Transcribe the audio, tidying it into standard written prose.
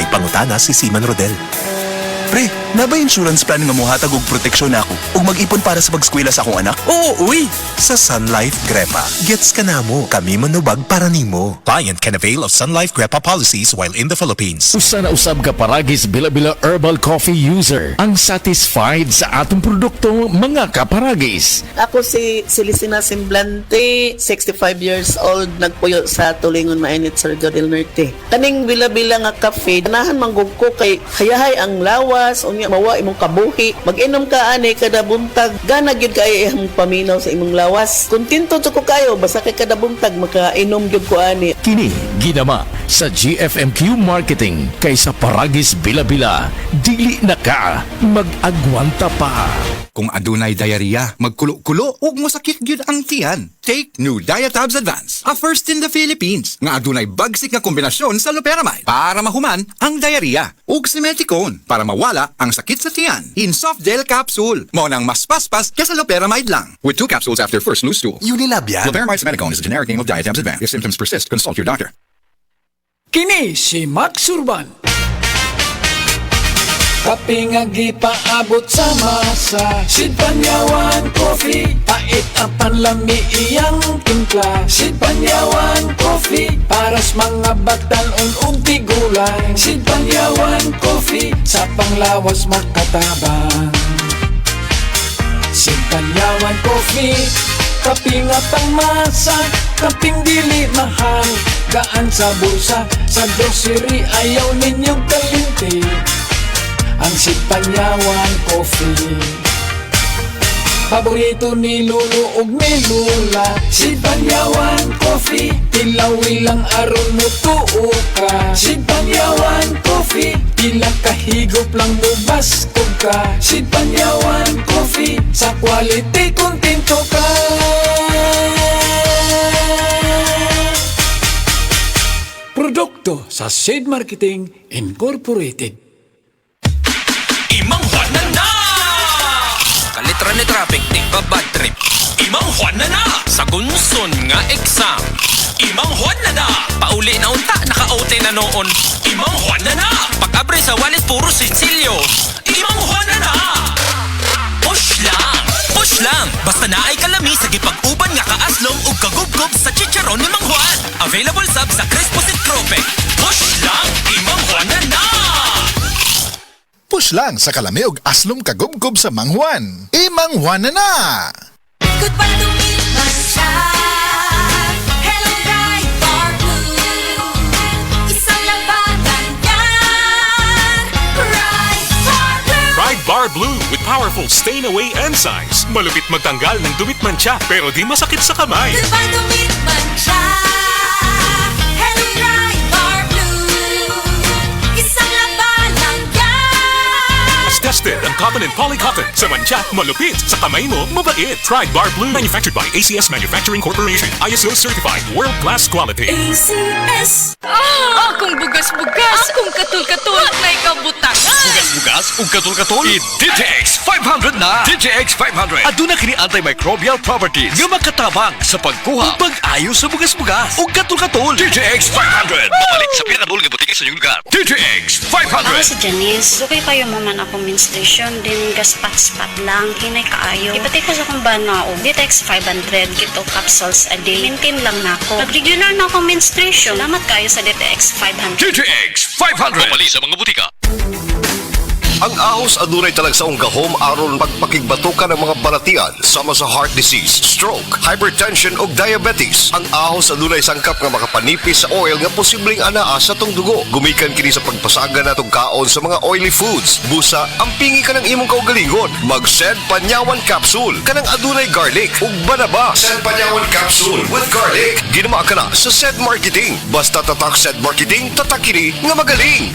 Pangutana si Siman Rodel. Pre, na ba insurance plan nga mohatag og proteksyon ako ug mag-ipon para sa pag-eskwela sa akong anak? Oo, uy! Sa Sun Life Grepa, gets ka na mo. Kami manubag para nimo. Client can avail of Sun Life Grepa policies while in the Philippines. Usa na usab ka paragis bila-bila herbal coffee user ang satisfied sa atong produkto mga kaparagis. Ako si Celisina Semblante, 65 years old, nagpuyo sa Tulingon Mainit, Surigao del Norte. Kaning bila-bila nga kafe, ganahan manggug ko kay hayahay ang lawas, unya mawa imong kabuhi. Mag-inom ka ani kada buntag, gana gyud kay imong paminaw sa imong lawas. Kontento jud ko kayo basta kay kada buntag makainom gyud ko ani. Kini ginama sa GFMQ Marketing kaysa paragis bila-bila dili na ka mag-agwanta pa. Kung adunay diarrhea, magkulo-kulo ug mosakit gyud ang tiyan. Take new Diatabs Advance, a first in the Philippines nga adunay bagsik nga kombinasyon sa loperamide para mahuman ang diarrhea ug simeticone para mawala ang sakit sa tiyan. In soft gel capsule, mo nang mas paspas kaysa loperamide lang. With 2 capsules after first loose stool. Unilab yan. Loperamide simeticone is a generic name of Diatabs Advance. If symptoms persist, consult your doctor. Kini si Max Urban. Kape nga gipaabot sa masa, Sid Panyawan Coffee, pait ang panlami iyang timpla. Sid Panyawan Coffee, paras mga batanon ug tigulang. Sid Panyawan Coffee, sa panglawas makatabang. Sid Panyawan Coffee, kape nga pangmasa, kaping dili mahal, gaan sa bulsa, sa grocery ayaw ninyong kalinti. Ang Sid Panyawan Coffee, paborito ni Lolo ug ni Lula. Sid Panyawan Coffee, tilawi lang aron mo tuo ka. Sid Panyawan Coffee, pila kahigop lang mubas kog ka. Sid Panyawan Coffee, sa quality kontento ka. Produkto sa Sid Marketing Incorporated. Imang Juan na! Kalitra ni traffic, di ba bad trip? Imang Juan na! Sa gunson nga exam. Imang Juan na! Pauli na unta, naka-OT na noon. Imang Juan na! Pag-abre sa wallet, puro Sicilio. Imang Juan na! Push lang! Push lang! Basta na ay kalami sa gipag-uban nga kaaslong ug kagubgob sa chicharon ni Mang Juan. Available sub sa Crispo Sit Tropic. Push lang! Imang Juan na! Push lang sa kalami og aslom kagubgob sa Mang Juan. Imang Juan na! Good pa tumitman siya. Hello, Pride Bar Blue. Isang labanan yan. Pride Bar Blue. Pride Bar Blue with powerful stain-away enzymes. Malupit magtanggal ng dumitmantsa pero di masakit sa kamay. Good pa tumitman siya. Hello, Pride Bar Blue. Isang labanan yan. As tested ang cotton and polycotton. Sa mantsa, malupit. Sa kamay mo, mabait. Pride Bar Blue. Manufactured by ACS Manufacturing Corporation. ISO certified. World-class quality. ACS. Akong bugas-bugas. Akong katul-katul. May kabutangan. Bugas-bugas ug katul-katul. I-DTX 500 na. DTX 500. Aduna kini antimicrobial properties nga makatabang sa pagkuha ug pag-ayo sa bugas-bugas ug katul-katul. DTX 500. Babalik sa pinakadul nga butiki sa inyong lugar. DTX 500. Ako si Janice. Lukay kayo mo man akong menstruation. Din gaspat-spat lang. Hinay kaayo. Ipatay ko sa kong banao. DTX 500. Kito capsules a day. Maintain lang na ako. Pag-regular na akong menstruation. Salamat kayo sa DTX 500. DTX 500. Babalik sa mga butika. Ang ahos adunay talagsaong gahom aron pagpakigbatukan ng mga balatian sama sa heart disease, stroke, hypertension ug diabetes. Ang ahos adunay sangkap nga makapanipis sa oil nga posibleng anaa sa tong dugo. Gumikan kini sa pagpasaga natong kaon sa mga oily foods. Busa, ampingi ka ng imong kaugalingon. Mag-Sed Panyawan Capsule kanang adunay garlic ug banaba. Sed Panyawan Capsule with garlic. Ginama ka na sa Sed Marketing. Basta tatak Sed Marketing, tatak kini nga magaling.